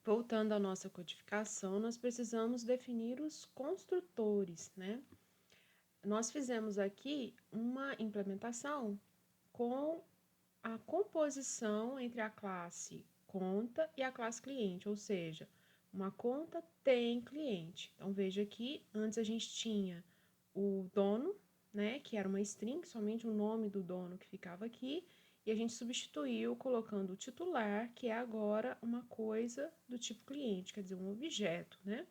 Voltando à nossa codificação, nós precisamos definir os construtores, né? Nós fizemos aqui uma implementação com a composição entre a classe conta e a classe cliente, ou seja, uma conta tem cliente. Então, veja aqui, antes a gente tinha o dono, né, que era uma string, somente o nome do dono que ficava aqui, e a gente substituiu colocando o titular, que é agora uma coisa do tipo cliente, quer dizer, um objeto, né?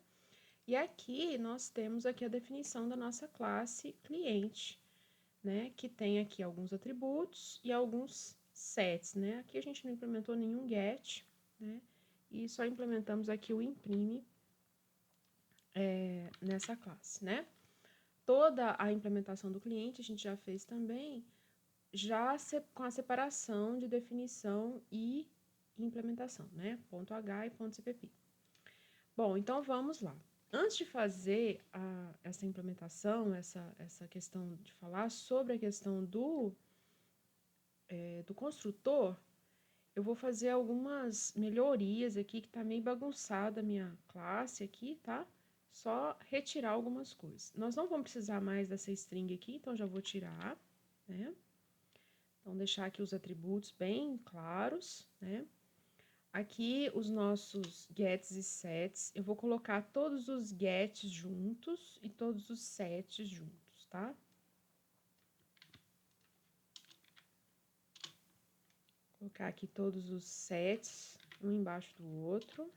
E aqui nós temos aqui a definição da nossa classe cliente, né, que tem aqui alguns atributos e alguns sets, né? Aqui a gente não implementou nenhum get, né? E só implementamos aqui o imprime nessa classe, né? Toda a implementação do cliente a gente já fez também, já com a separação de definição e implementação, né? Ponto .h e ponto .cpp. Bom, então vamos lá. Antes de fazer essa implementação, essa questão de falar sobre a questão do construtor, eu vou fazer algumas melhorias aqui, que tá meio bagunçada a minha classe aqui, tá? Só retirar algumas coisas. Nós não vamos precisar mais dessa string aqui, então já vou tirar, né? Então, deixar aqui os atributos bem claros, né? Aqui, os nossos gets e sets, eu vou colocar todos os gets juntos e todos os sets juntos, tá? Vou colocar aqui todos os sets, um embaixo do outro.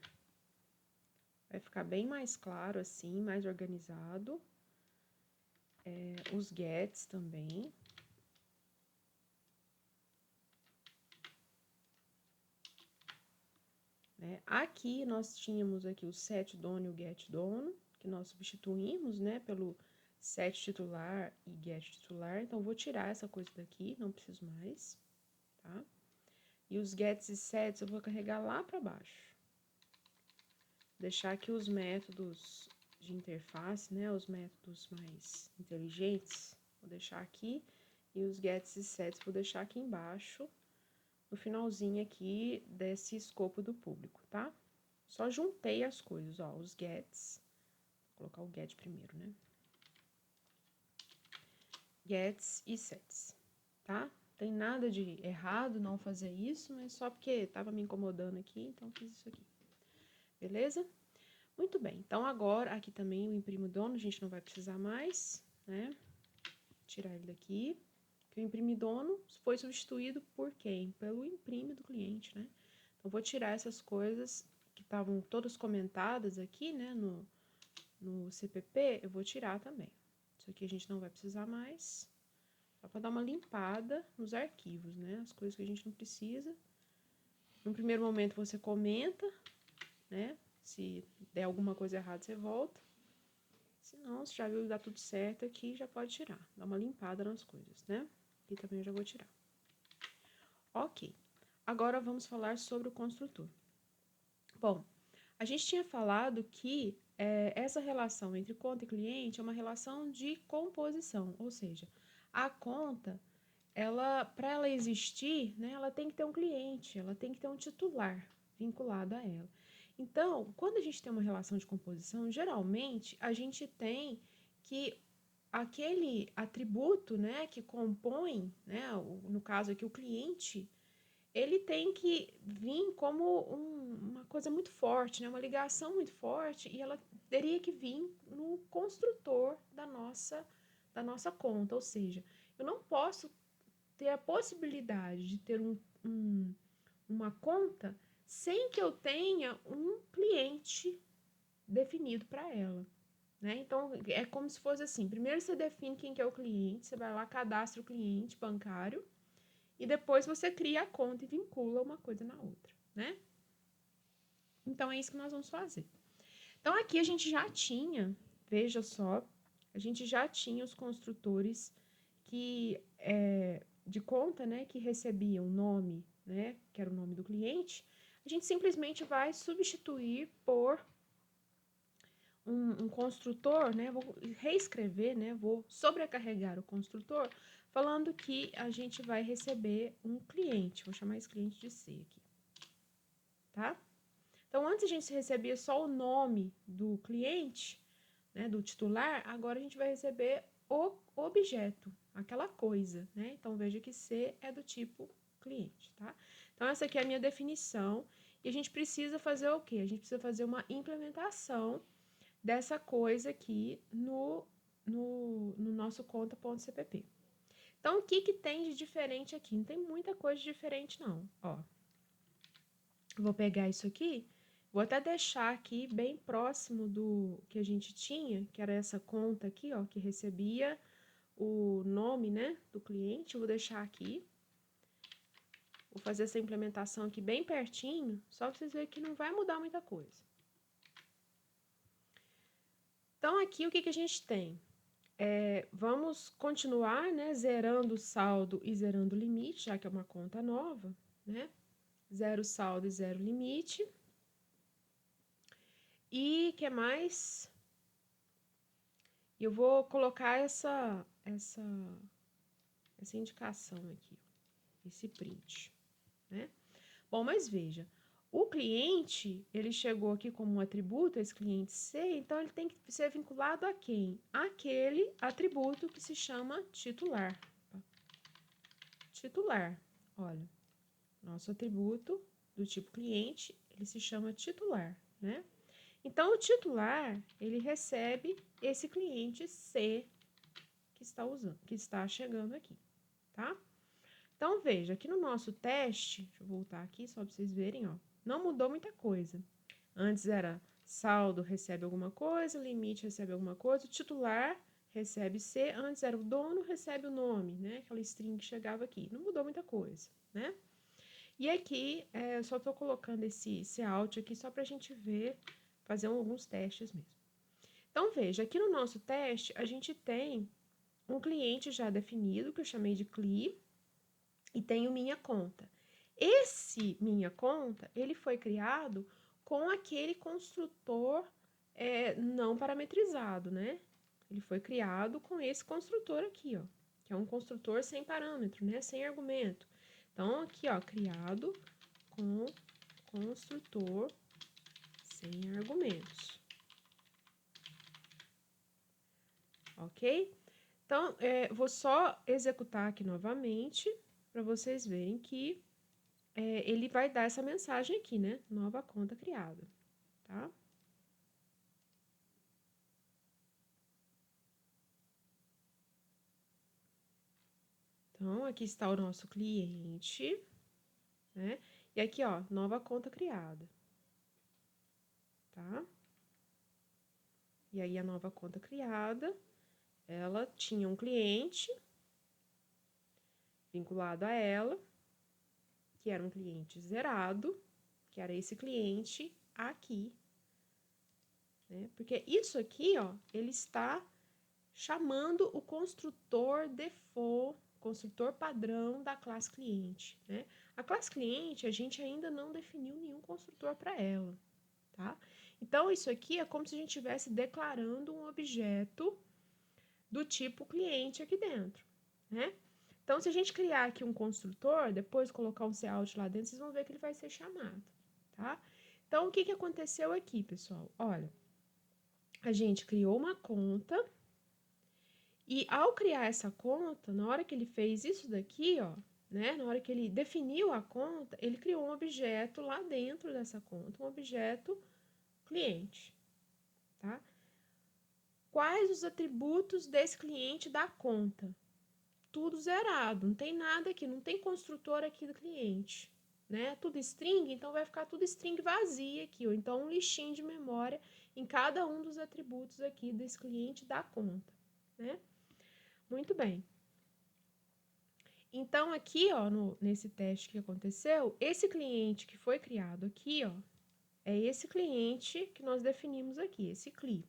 Vai ficar bem mais claro assim, mais organizado. Os gets também. Aqui nós tínhamos aqui o set dono e o get dono, que nós substituímos, né, pelo set titular e get titular. Então, vou tirar essa coisa daqui, não preciso mais, tá? E os gets e sets eu vou carregar lá para baixo. Deixar aqui os métodos de interface, né, os métodos mais inteligentes, vou deixar aqui. E os gets e sets vou deixar aqui embaixo, no finalzinho aqui desse escopo do público, tá? Só juntei as coisas, ó, os gets. Vou colocar o get primeiro, né? Gets e sets, tá? Tem nada de errado não fazer isso, mas só porque tava me incomodando aqui, então fiz isso aqui. Beleza? Muito bem, então agora aqui também o imprimo dono, a gente não vai precisar mais, né? Tirar ele daqui. Que o imprime dono foi substituído por quem? Pelo imprime do cliente, né? Então, vou tirar essas coisas que estavam todas comentadas aqui, né, no CPP, eu vou tirar também. Isso aqui a gente não vai precisar mais. Só para dar uma limpada nos arquivos, né? As coisas que a gente não precisa. No primeiro momento você comenta, né? Se der alguma coisa errada, você volta. Se não, se já viu que dá tudo certo aqui, já pode tirar. Dá uma limpada nas coisas, né? Aqui também eu já vou tirar. Ok. Agora vamos falar sobre o construtor. Bom, a gente tinha falado que essa relação entre conta e cliente é uma relação de composição, ou seja, a conta, para ela existir, né, ela tem que ter um cliente, ela tem que ter um titular vinculado a ela. Então, quando a gente tem uma relação de composição, geralmente a gente tem que aquele atributo, né, que compõe, né, no caso aqui o cliente, ele tem que vir como uma coisa muito forte, né? Uma ligação muito forte, e ela teria que vir no construtor da nossa conta. Ou seja, eu não posso ter a possibilidade de ter uma conta sem que eu tenha um cliente definido para ela. Né? Então, é como se fosse assim, primeiro você define quem que é o cliente, você vai lá, cadastra o cliente bancário, e depois você cria a conta e vincula uma coisa na outra, né? Então, é isso que nós vamos fazer. Então, aqui a gente já tinha, veja só, a gente já tinha os construtores de conta, né, que recebiam o nome, né, que era o nome do cliente. A gente simplesmente vai substituir por um construtor, né, vou reescrever, né, vou sobrecarregar o construtor, falando que a gente vai receber um cliente, vou chamar esse cliente de C aqui, tá? Então, antes a gente recebia só o nome do cliente, né, do titular, agora a gente vai receber o objeto, aquela coisa, né? Então, veja que C é do tipo cliente, tá? Então, essa aqui é a minha definição. E a gente precisa fazer o quê? A gente precisa fazer uma implementação dessa coisa aqui no nosso conta.cpp. Então, o que que tem de diferente aqui? Não tem muita coisa diferente, não. Ó, vou pegar isso aqui, vou até deixar aqui bem próximo do que a gente tinha, que era essa conta aqui, ó, que recebia o nome, né, do cliente. Eu vou deixar aqui. Vou fazer essa implementação aqui bem pertinho, só para vocês verem que não vai mudar muita coisa. Então, aqui o que que a gente tem? Vamos continuar, né, zerando o saldo e zerando o limite, já que é uma conta nova, né? Zero saldo e zero limite. E que mais? Eu vou colocar essa indicação aqui, esse print, né? Bom, mas veja, o cliente, ele chegou aqui como um atributo, esse cliente C, então ele tem que ser vinculado a quem? Aquele atributo que se chama titular. Titular, olha, nosso atributo do tipo cliente, ele se chama titular, né? Então, o titular, ele recebe esse cliente C que está chegando aqui, tá? Então, veja, aqui no nosso teste, deixa eu voltar aqui só para vocês verem, ó, não mudou muita coisa. Antes era saldo recebe alguma coisa, limite recebe alguma coisa, o titular recebe C, antes era o dono recebe o nome, né? Aquela string que chegava aqui. Não mudou muita coisa, né? E aqui, eu só estou colocando esse out aqui só para a gente ver, fazer alguns testes mesmo. Então, veja, aqui no nosso teste, a gente tem um cliente já definido, que eu chamei de CLI, e tenho minha conta. Esse minha conta, ele foi criado com aquele construtor não parametrizado, né? Ele foi criado com esse construtor aqui, ó, que é um construtor sem parâmetro, né? Sem argumento. Então, aqui, ó, criado com construtor sem argumentos. Ok? Então, vou só executar aqui novamente para vocês verem que ele vai dar essa mensagem aqui, né? Nova conta criada, tá? Então, aqui está o nosso cliente, né? E aqui, ó, nova conta criada, tá? E aí, a nova conta criada, ela tinha um cliente vinculado a ela, que era um cliente zerado, que era esse cliente aqui, né? Porque isso aqui, ó, ele está chamando o construtor default, construtor padrão da classe cliente, né? A classe cliente, a gente ainda não definiu nenhum construtor para ela, tá? Então, isso aqui é como se a gente estivesse declarando um objeto do tipo cliente aqui dentro, né? Então, se a gente criar aqui um construtor, depois colocar um cout lá dentro, vocês vão ver que ele vai ser chamado, tá? Então, o que que aconteceu aqui, pessoal? Olha, a gente criou uma conta e ao criar essa conta, na hora que ele fez isso daqui, ó, né? Na hora que ele definiu a conta, ele criou um objeto lá dentro dessa conta, um objeto cliente, tá? Quais os atributos desse cliente da conta? Tudo zerado, não tem nada aqui, não tem construtor aqui do cliente, né? Tudo string, então vai ficar tudo string vazia aqui, ou então um lixinho de memória em cada um dos atributos aqui desse cliente da conta, né? Muito bem. Então, aqui, ó, nesse teste que aconteceu, esse cliente que foi criado aqui, ó, é esse cliente que nós definimos aqui, esse CLI,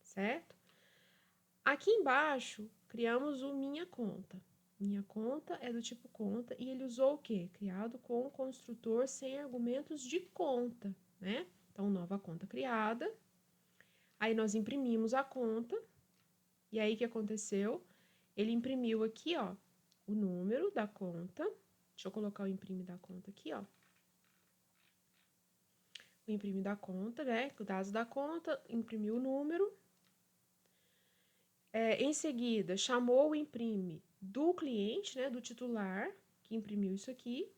certo? Aqui embaixo, criamos o minha conta. Minha conta é do tipo conta e ele usou o quê? Criado com o construtor sem argumentos de conta, né? Então, nova conta criada. Aí, nós imprimimos a conta. E aí, o que aconteceu? Ele imprimiu aqui, ó, o número da conta. Deixa eu colocar o imprime da conta aqui, ó. o imprime da conta, né? Os dados da conta, imprimiu o número. Em seguida, chamou o imprime do cliente, né? Do titular, que imprimiu isso aqui.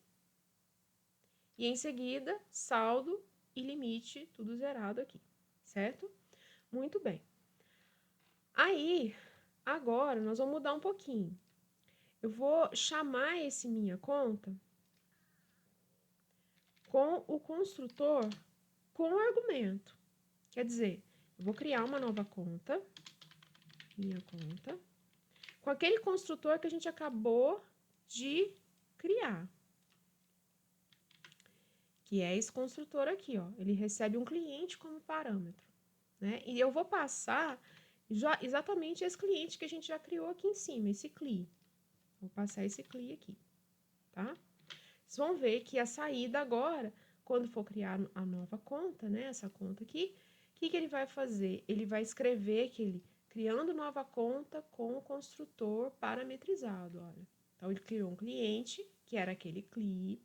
E em seguida, saldo e limite, tudo zerado aqui, certo? Muito bem. Aí, agora, nós vamos mudar um pouquinho. Eu vou chamar esse minha conta com o construtor com argumento. Quer dizer, eu vou criar uma nova conta, minha conta, com aquele construtor que a gente acabou de criar. Que é esse construtor aqui, ó. Ele recebe um cliente como parâmetro, né? E eu vou passar exatamente esse cliente que a gente já criou aqui em cima, esse CLI. Vou passar esse CLI aqui, tá? Vocês vão ver que a saída agora, quando for criar a nova conta, né? Essa conta aqui, o que ele vai fazer? Ele vai escrever que ele criando nova conta com o construtor parametrizado, olha. Então, ele criou um cliente, que era aquele CLI,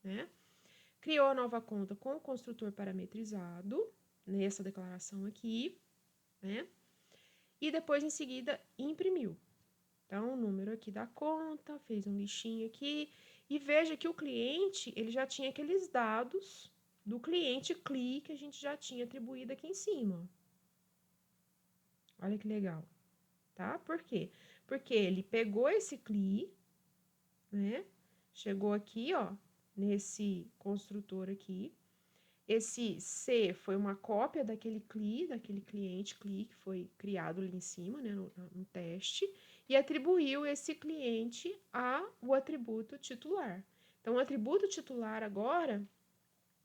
né? Criou a nova conta com o construtor parametrizado, nessa declaração aqui, né? E depois, em seguida, imprimiu. Então, o número aqui da conta, fez um lixinho aqui. E veja que o cliente, ele já tinha aqueles dados do cliente CLI que a gente já tinha atribuído aqui em cima. Olha que legal, tá? Por quê? Porque ele pegou esse CLI, né? Chegou aqui, ó, nesse construtor aqui. Esse C foi uma cópia daquele CLI, daquele cliente CLI que foi criado ali em cima, né, no teste, e atribuiu esse cliente ao atributo titular. Então, o atributo titular agora,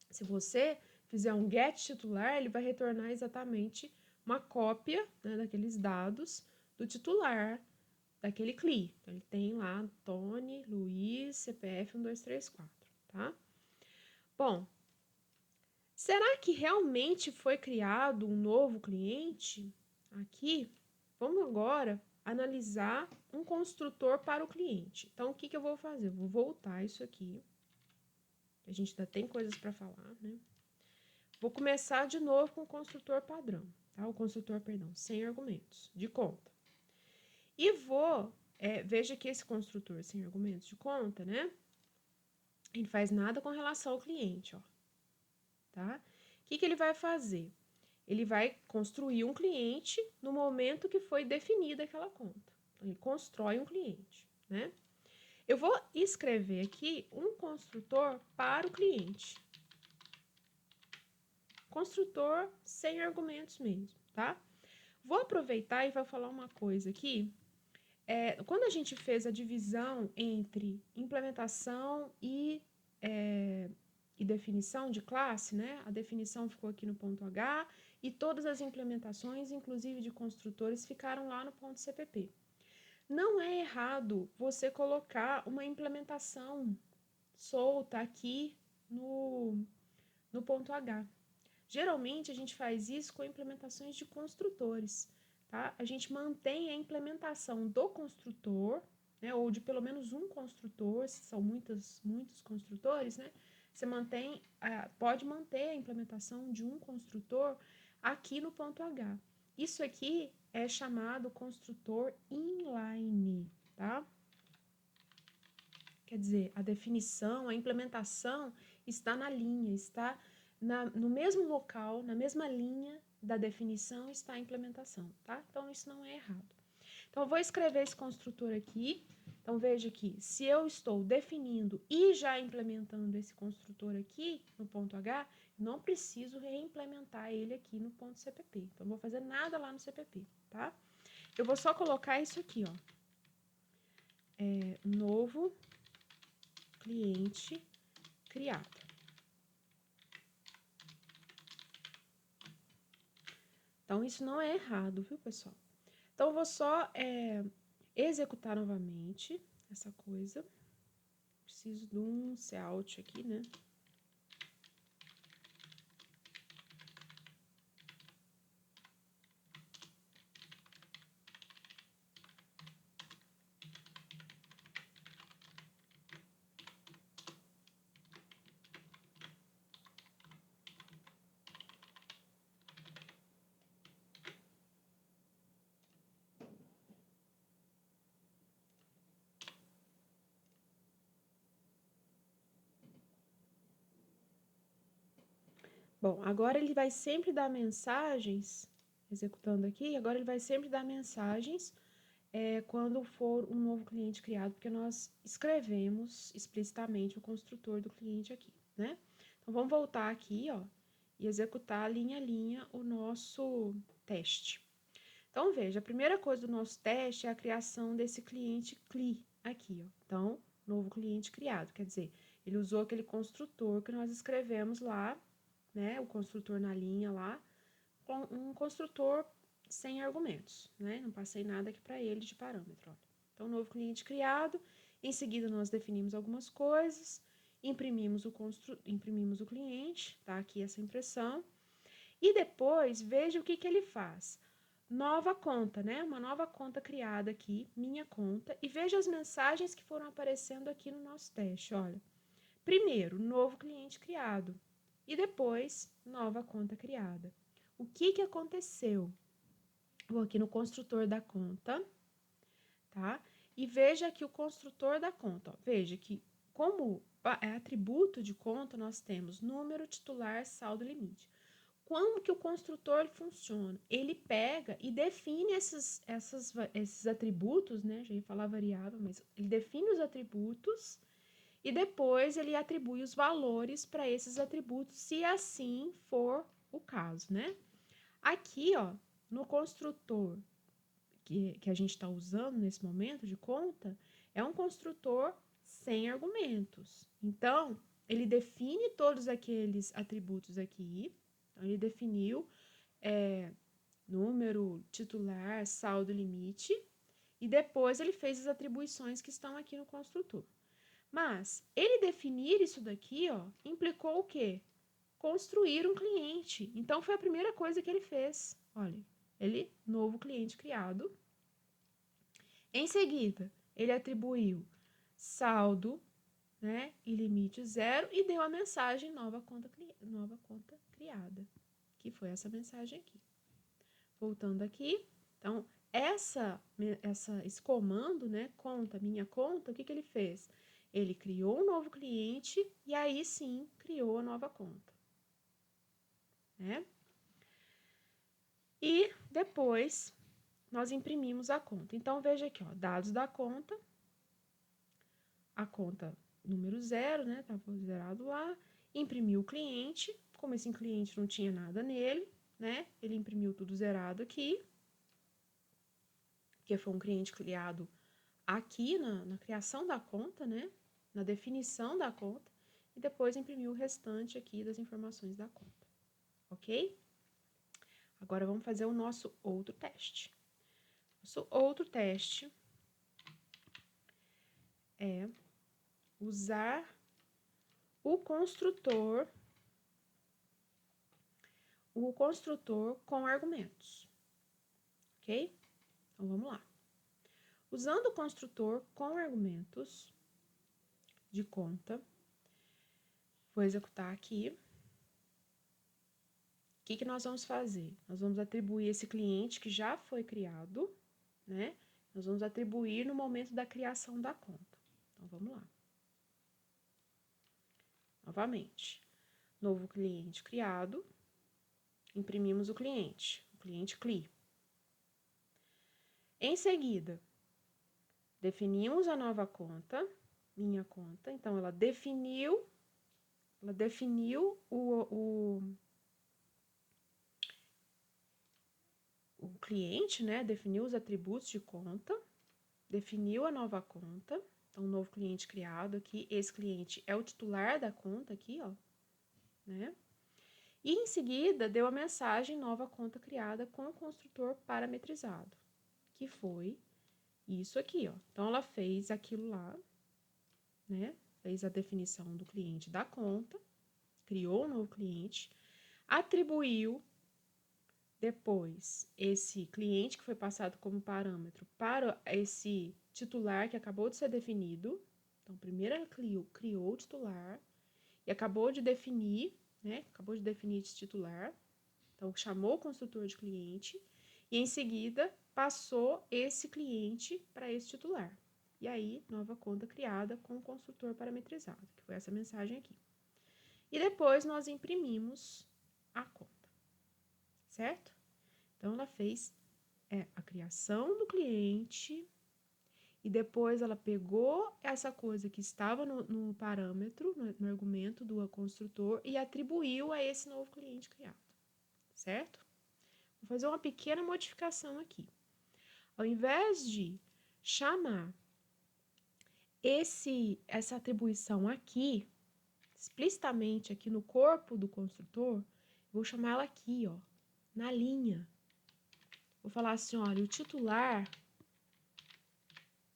se você fizer um get titular, ele vai retornar exatamente uma cópia, né, daqueles dados do titular daquele CLI. Então, ele tem lá Tony, Luiz, CPF 1234, tá? Bom, será que realmente foi criado um novo cliente? Aqui, vamos agora analisar um construtor para o cliente. Então, o que eu vou fazer? Eu vou voltar isso aqui. A gente ainda tem coisas para falar, né? Vou começar de novo com o construtor padrão, tá? O construtor, perdão, sem argumentos, de conta. E vou, veja que esse construtor sem argumentos de conta, né? Ele faz nada com relação ao cliente, ó. Tá? O que ele vai fazer? Ele vai construir um cliente no momento que foi definida aquela conta. Então, ele constrói um cliente, né? Eu vou escrever aqui um construtor para o cliente. Construtor sem argumentos mesmo, tá? Vou aproveitar e vou falar uma coisa aqui. Quando a gente fez a divisão entre implementação e definição de classe, né? A definição ficou aqui no ponto H e todas as implementações, inclusive de construtores, ficaram lá no ponto CPP. Não é errado você colocar uma implementação solta aqui no ponto H. Geralmente, a gente faz isso com implementações de construtores, tá? A gente mantém a implementação do construtor, né? Ou de pelo menos um construtor, se são muitos construtores, né? Você pode manter a implementação de um construtor aqui no ponto H. Isso aqui é chamado construtor inline, tá? Quer dizer, a definição, a implementação está na linha, está no mesmo local, na mesma linha da definição está a implementação, tá? Então, isso não é errado. Então, eu vou escrever esse construtor aqui. Então, veja que se eu estou definindo e já implementando esse construtor aqui no ponto H, não preciso reimplementar ele aqui no ponto CPP. Então, não vou fazer nada lá no CPP, tá? Eu vou só colocar isso aqui, ó. Novo cliente criado. Então, isso não é errado, viu, pessoal? Então, eu vou só executar novamente essa coisa. Preciso de um cout aqui, né? Bom, agora ele vai sempre dar mensagens, executando aqui, agora ele vai sempre dar mensagens quando for um novo cliente criado, porque nós escrevemos explicitamente o construtor do cliente aqui, né? Então, vamos voltar aqui, ó, e executar linha a linha o nosso teste. Então, veja, a primeira coisa do nosso teste é a criação desse cliente CLI aqui, ó. Então, novo cliente criado, quer dizer, ele usou aquele construtor que nós escrevemos lá, né? O construtor na linha lá, com um construtor sem argumentos, né? Não passei nada aqui para ele de parâmetro, olha. Então, novo cliente criado, em seguida nós definimos algumas coisas, imprimimos o cliente, tá aqui essa impressão, e depois veja o que ele faz. Nova conta, né? Uma nova conta criada aqui, minha conta, e veja as mensagens que foram aparecendo aqui no nosso teste, olha. Primeiro, novo cliente criado, e depois, nova conta criada. O que aconteceu? Vou aqui no construtor da conta, tá? E veja aqui o construtor da conta, ó. Veja que como é atributo de conta, nós temos número, titular, saldo, limite. Como que o construtor funciona? Ele pega e define esses atributos, né? Já ia falar variável, mas ele define os atributos e depois ele atribui os valores para esses atributos, se assim for o caso, né? Aqui, ó, no construtor que a gente está usando nesse momento de conta, é um construtor sem argumentos. Então, ele define todos aqueles atributos aqui. Então, ele definiu número, titular, saldo, limite. E depois ele fez as atribuições que estão aqui no construtor. Mas, ele definir isso daqui, ó, implicou o quê? Construir um cliente. Então, foi a primeira coisa que ele fez. Olha, novo cliente criado. Em seguida, ele atribuiu saldo, né, e limite 0 e deu a mensagem nova conta criada, que foi essa mensagem aqui. Voltando aqui, então, esse comando, né, conta, minha conta, o que ele fez? Ele criou um novo cliente e aí sim criou a nova conta, né? E depois nós imprimimos a conta. Então, veja aqui, ó, dados da conta, a conta número 0, né? Estava zerado lá. Imprimiu o cliente. Como esse cliente não tinha nada nele, né? Ele imprimiu tudo zerado aqui. Que foi um cliente criado aqui na criação da conta, né? Na definição da conta. E depois imprimiu o restante aqui das informações da conta. Ok? Agora vamos fazer o nosso outro teste. Nosso outro teste é usar o construtor com argumentos, ok? Então, vamos lá. Usando o construtor com argumentos de conta, vou executar aqui. O que nós vamos fazer? Nós vamos atribuir esse cliente que já foi criado, né? Nós vamos atribuir no momento da criação da conta. Então, vamos lá. Novamente, novo cliente criado, imprimimos o cliente CLI. Em seguida, definimos a nova conta, minha conta. Então, ela definiu o cliente, né? Definiu os atributos de conta, definiu a nova conta. Então, novo cliente criado aqui. Esse cliente é o titular da conta aqui, ó, né? E em seguida, deu a mensagem nova conta criada com o construtor parametrizado, que foi isso aqui, ó. Então, ela fez aquilo lá, né? Fez a definição do cliente da conta, criou um novo cliente, atribuiu depois esse cliente que foi passado como parâmetro para esse titular que acabou de ser definido. Então, primeiro ela criou o titular e acabou de definir, né? Acabou de definir esse titular. Então, chamou o construtor de cliente e, em seguida, passou esse cliente para esse titular. E aí, nova conta criada com o construtor parametrizado, que foi essa mensagem aqui. E depois, nós imprimimos a conta, certo? Então, ela fez a criação do cliente e depois ela pegou essa coisa que estava no parâmetro, no argumento do construtor e atribuiu a esse novo cliente criado, certo? Vou fazer uma pequena modificação aqui. Ao invés de chamar essa atribuição aqui, explicitamente aqui no corpo do construtor, vou chamar ela aqui, ó, na linha. Vou falar assim, olha, o titular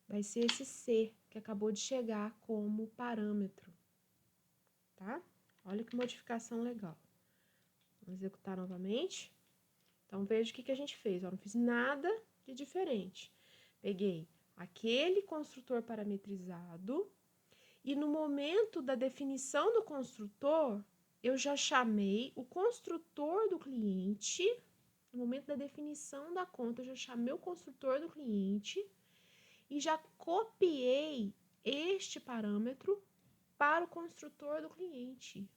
vai ser esse C, que acabou de chegar como parâmetro, tá? Olha que modificação legal. Vamos executar novamente. Então, veja o que a gente fez. Eu não fiz nada de diferente. Peguei aquele construtor parametrizado e no momento da definição do construtor, eu já chamei o construtor do cliente. No momento da definição da conta, eu já chamei o construtor do cliente e já copiei este parâmetro para o construtor do cliente.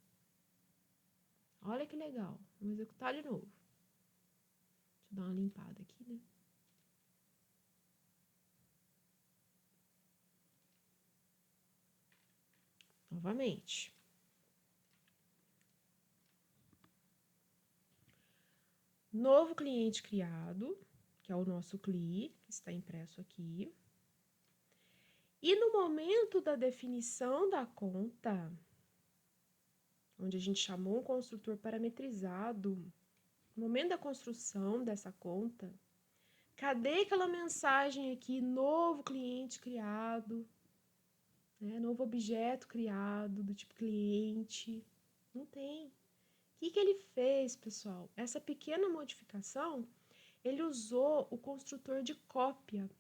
Olha que legal. Vamos executar de novo. Deixa eu dar uma limpada aqui, né? Novamente. Novo cliente criado, que é o nosso CLI, que está impresso aqui. E no momento da definição da conta, onde a gente chamou um construtor parametrizado, no momento da construção dessa conta, cadê aquela mensagem aqui, novo cliente criado, né? Novo objeto criado do tipo cliente? Não tem. O que ele fez, pessoal? Essa pequena modificação, ele usou o construtor de cópia.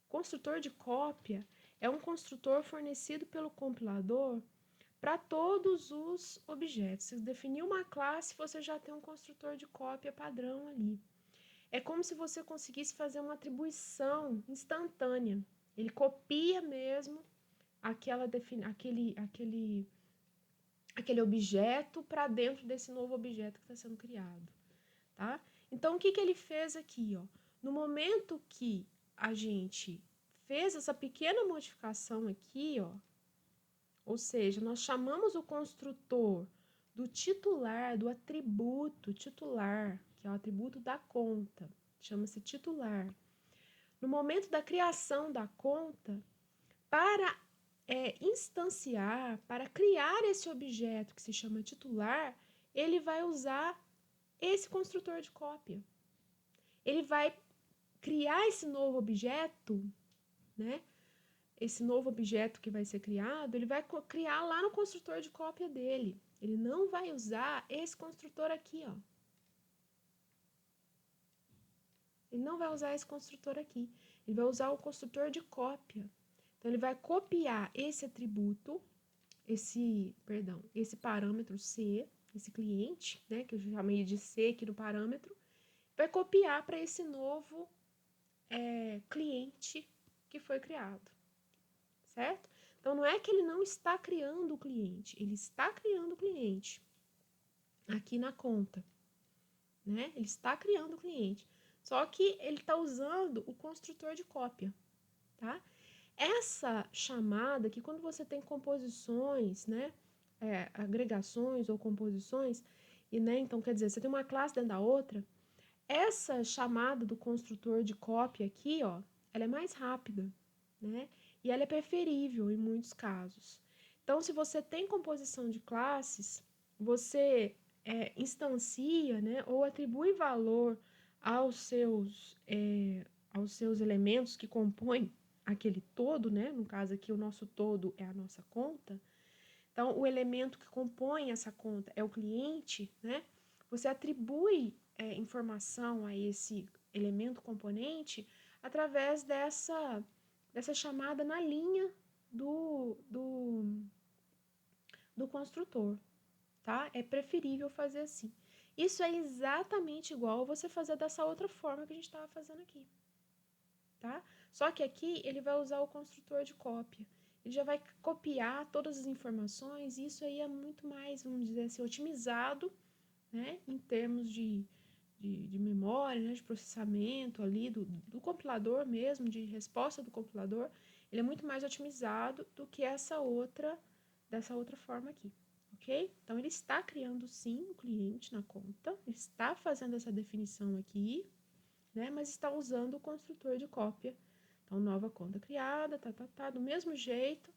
O construtor de cópia é um construtor fornecido pelo compilador para todos os objetos. Se definir uma classe, você já tem um construtor de cópia padrão ali. É como se você conseguisse fazer uma atribuição instantânea. Ele copia mesmo aquele objeto para dentro desse novo objeto que está sendo criado, tá? Então, o que ele fez aqui, ó? No momento que a gente fez essa pequena modificação aqui, ó, ou seja, nós chamamos o construtor do titular, do atributo titular, que é o atributo da conta, chama-se titular. No momento da criação da conta, para instanciar, para criar esse objeto que se chama titular, ele vai usar esse construtor de cópia. Ele vai criar esse novo objeto, né? Esse novo objeto que vai ser criado, ele vai criar lá no construtor de cópia dele. Ele não vai usar esse construtor aqui, ó. Ele não vai usar esse construtor aqui. Ele vai usar o construtor de cópia. Então, ele vai copiar esse atributo, esse parâmetro C, esse cliente, né, que eu chamei de C aqui no parâmetro, vai copiar para esse novo cliente que foi criado, certo? Então, não é que ele não está criando o cliente, ele está criando o cliente aqui na conta, né? Ele está criando o cliente, só que ele está usando o construtor de cópia, tá? Essa chamada, que quando você tem composições, né, agregações ou composições, e, né, então quer dizer, você tem uma classe dentro da outra, essa chamada do construtor de cópia aqui, ó, ela é mais rápida, né, e ela é preferível em muitos casos. Então, se você tem composição de classes, você instancia, né, ou atribui valor aos seus elementos que compõem aquele todo, né? No caso aqui, o nosso todo é a nossa conta. Então, o elemento que compõe essa conta é o cliente, né? Você atribui informação a esse elemento componente através dessa chamada na linha do construtor, tá? É preferível fazer assim. Isso é exatamente igual você fazer dessa outra forma que a gente estava fazendo aqui, tá? Só que aqui ele vai usar o construtor de cópia. Ele já vai copiar todas as informações e isso aí é muito mais, vamos dizer assim, otimizado, né, em termos de memória, né, de processamento ali do compilador mesmo, de resposta do compilador, ele é muito mais otimizado do que dessa outra forma aqui, ok? Então, ele está criando sim o cliente na conta, ele está fazendo essa definição aqui, né, mas está usando o construtor de cópia. Então, nova conta criada, do mesmo jeito,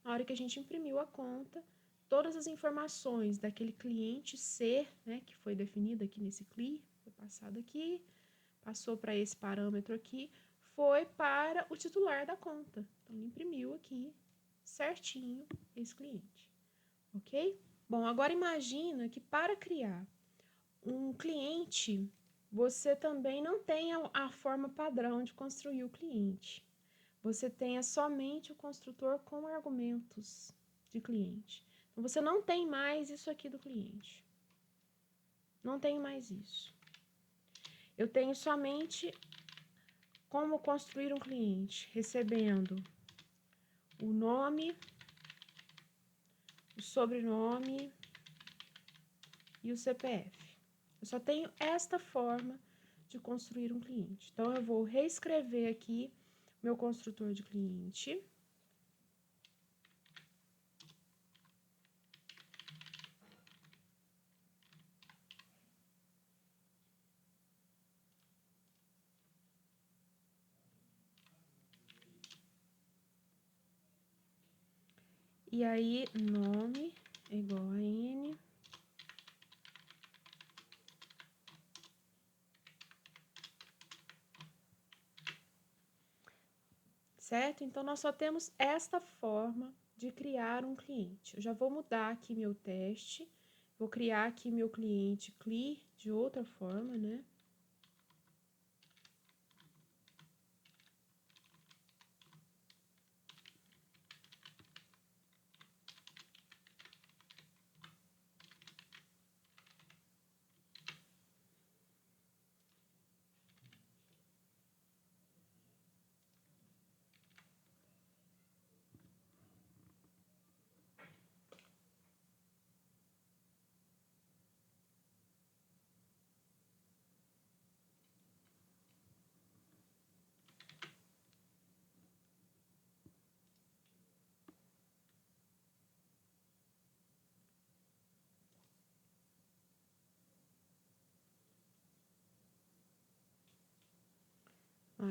na hora que a gente imprimiu a conta, todas as informações daquele cliente ser, né, que foi definido aqui nesse CLI, foi passado aqui, passou para esse parâmetro aqui, foi para o titular da conta. Então, imprimiu aqui certinho esse cliente, ok? Bom, agora imagina que para criar um cliente, você também não tem a forma padrão de construir o cliente. Você tenha somente o construtor com argumentos de cliente. Então, você não tem mais isso aqui do cliente. Não tenho mais isso. Eu tenho somente como construir um cliente, recebendo o nome, o sobrenome e o CPF. Eu só tenho esta forma de construir um cliente. Então, eu vou reescrever aqui meu construtor de cliente. E aí, nome é igual a N. Certo? Então, nós só temos esta forma de criar um cliente. Eu já vou mudar aqui meu teste, vou criar aqui meu cliente CLI de outra forma, né?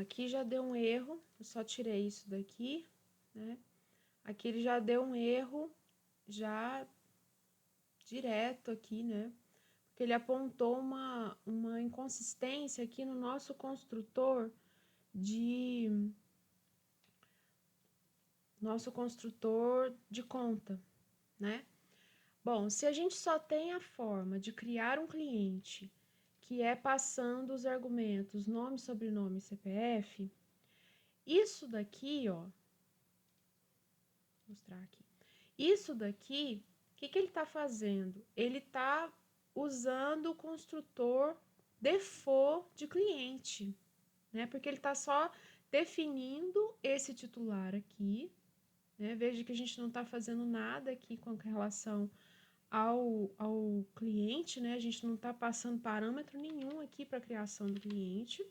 Aqui já deu um erro, eu só tirei isso daqui, né? Aqui ele já deu um erro, já direto aqui, né? Porque ele apontou uma inconsistência aqui no nosso construtor de conta, né? Bom, se a gente só tem a forma de criar um cliente que é passando os argumentos nome, sobrenome e CPF, isso daqui, ó, vou mostrar aqui. Isso daqui, o que ele está fazendo? Ele está usando o construtor default de cliente, né? Porque ele está só definindo esse titular aqui, né? Veja que a gente não está fazendo nada aqui com relação ao cliente, né? A gente não está passando parâmetro nenhum aqui para a criação do cliente,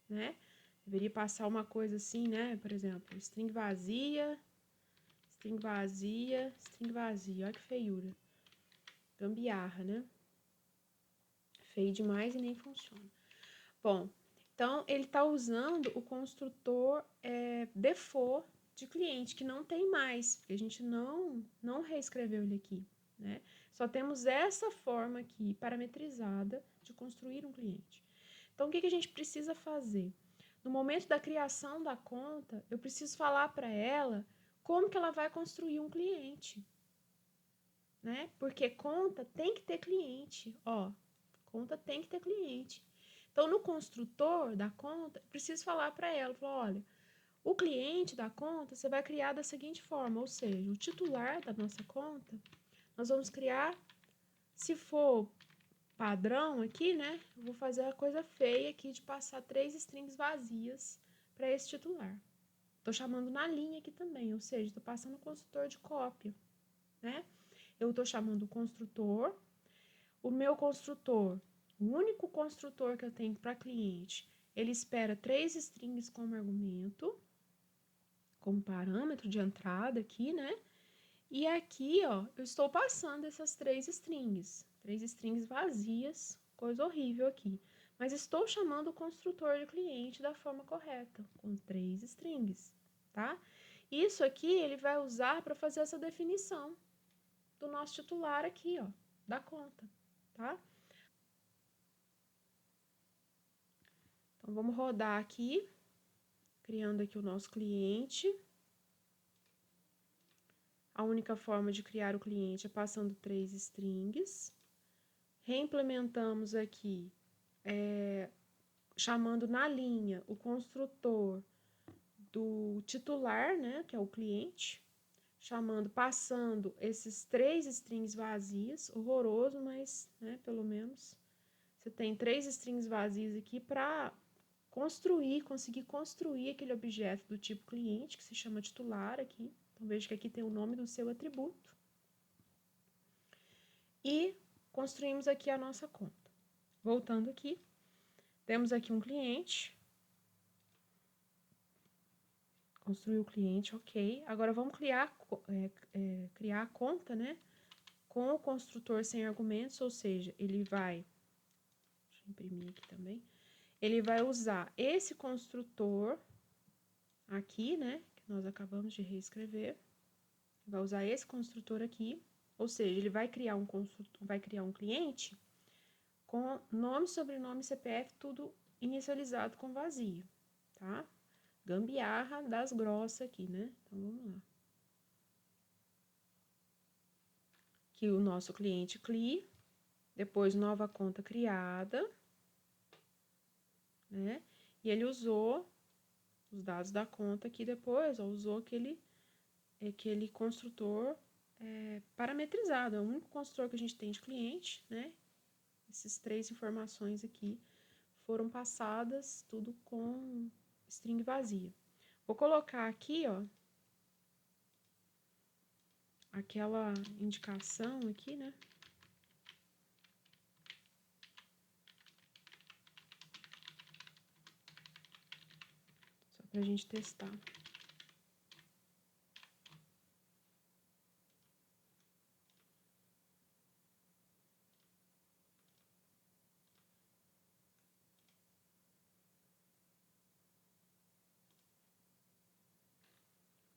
né? Deveria passar uma coisa assim, né? Por exemplo, string vazia, string vazia, string vazia. Olha que feiura. Gambiarra, né? Feio demais e nem funciona. Bom, então ele está usando o construtor default de cliente, que não tem mais, porque a gente não reescreveu ele aqui, né? Só temos essa forma aqui parametrizada de construir um cliente. Então, o que a gente precisa fazer? No momento da criação da conta, eu preciso falar para ela como que ela vai construir um cliente, né? Porque conta tem que ter cliente, ó. Conta tem que ter cliente. Então, no construtor da conta, eu preciso falar para ela, olha, o cliente da conta você vai criar da seguinte forma, ou seja, o titular da nossa conta, nós vamos criar, se for padrão aqui, né, eu vou fazer a coisa feia aqui de passar 3 strings vazias para esse titular. Estou chamando na linha aqui também, ou seja, estou passando o construtor de cópia, né? Eu estou chamando o construtor, o meu construtor, o único construtor que eu tenho para cliente, ele espera 3 strings como argumento, como parâmetro de entrada aqui, né? E aqui, ó, eu estou passando essas 3 strings vazias, coisa horrível aqui. Mas estou chamando o construtor de cliente da forma correta, com 3 strings, tá? Isso aqui ele vai usar para fazer essa definição do nosso titular aqui, ó, da conta, tá? Então, vamos rodar aqui, criando aqui o nosso cliente. A única forma de criar o cliente é passando 3 strings. Reimplementamos aqui, chamando na linha o construtor do titular, né, que é o cliente, passando esses 3 strings vazias, horroroso, mas, né, pelo menos você tem 3 strings vazias aqui para conseguir construir aquele objeto do tipo cliente, que se chama titular aqui. Então, veja que aqui tem o nome do seu atributo. E construímos aqui a nossa conta. Voltando aqui, temos aqui um cliente. Construir o cliente, ok. Agora, vamos criar a conta, né? Com o construtor sem argumentos, ou seja, ele vai... Deixa eu imprimir aqui também. Ele vai usar esse construtor aqui, né? Que nós acabamos de reescrever. Vai usar esse construtor aqui, ou seja, ele vai criar um cliente com nome, sobrenome, CPF, tudo inicializado com vazio, tá? Gambiarra das grossas aqui, né? Então, vamos lá. Aqui o nosso cliente CLI, depois nova conta criada, né? E ele usou os dados da conta aqui depois, ó, usou aquele construtor parametrizado, é o único construtor que a gente tem de cliente, né? Essas 3 informações aqui foram passadas tudo com string vazia. Vou colocar aqui, ó, aquela indicação aqui, né? Só pra gente testar.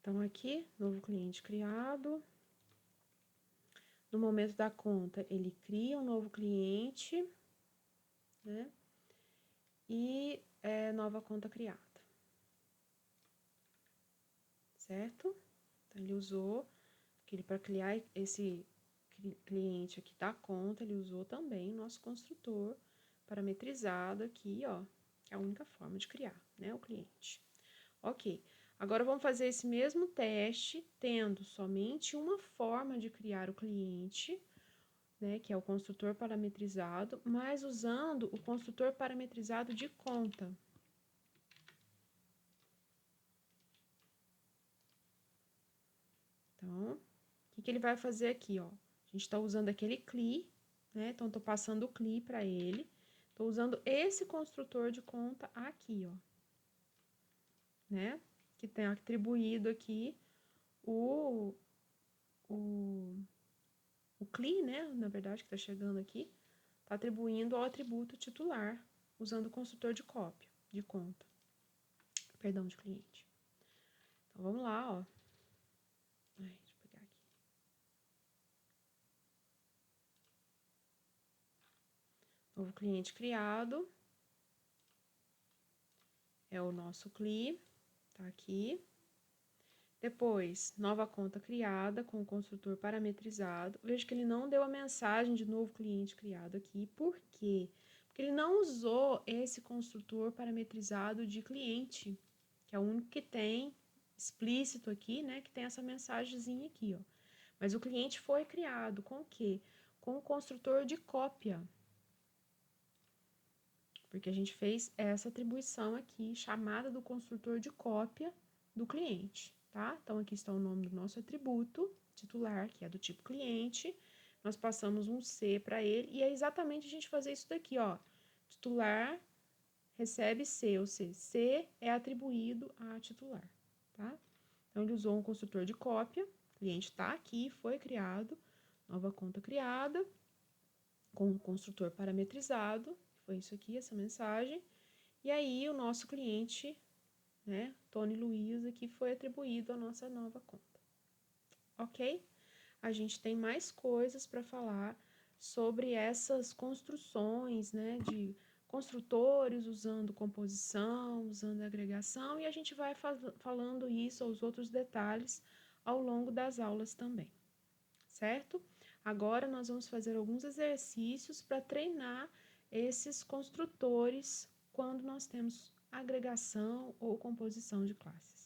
Então, aqui, novo cliente criado. No momento da conta, ele cria um novo cliente, né? E nova conta criada. Certo? Então, ele usou para criar esse cliente aqui da conta, ele usou também o nosso construtor parametrizado aqui, ó, que é a única forma de criar, né, o cliente. Ok, agora vamos fazer esse mesmo teste, tendo somente uma forma de criar o cliente, né, que é o construtor parametrizado, mas usando o construtor parametrizado de conta. Então, o que ele vai fazer aqui, ó? A gente está usando aquele CLI, né? Então, estou passando o CLI para ele. Estou usando esse construtor de conta aqui, ó. Né? Que tem atribuído aqui o CLI, né? Na verdade, que está chegando aqui, está atribuindo ao atributo titular, usando o construtor de cópia, de conta. Perdão, de cliente. Então, vamos lá, ó. Ai, deixa eu pegar aqui. Novo cliente criado. É o nosso CLI, tá aqui. Depois, nova conta criada com o construtor parametrizado. Veja que ele não deu a mensagem de novo cliente criado aqui. Por quê? Porque ele não usou esse construtor parametrizado de cliente, que é o único que tem explícito aqui, né? Que tem essa mensagenzinha aqui, ó. Mas o cliente foi criado com o quê? Com o construtor de cópia. Porque a gente fez essa atribuição aqui, chamada do construtor de cópia do cliente, tá? Então, aqui está o nome do nosso atributo titular, que é do tipo cliente, nós passamos um C para ele, e é exatamente a gente fazer isso daqui, ó. Titular recebe C, ou seja, C é atribuído a titular, tá? Então, ele usou um construtor de cópia, o cliente está aqui, foi criado, nova conta criada, com um construtor parametrizado, foi isso aqui, essa mensagem, e aí o nosso cliente, né, Tony Luiz, aqui foi atribuído a nossa nova conta, ok? A gente tem mais coisas para falar sobre essas construções, né, de construtores usando composição, usando agregação, e a gente vai falando isso, os outros detalhes, ao longo das aulas também, certo? Agora nós vamos fazer alguns exercícios para treinar esses construtores quando nós temos agregação ou composição de classes.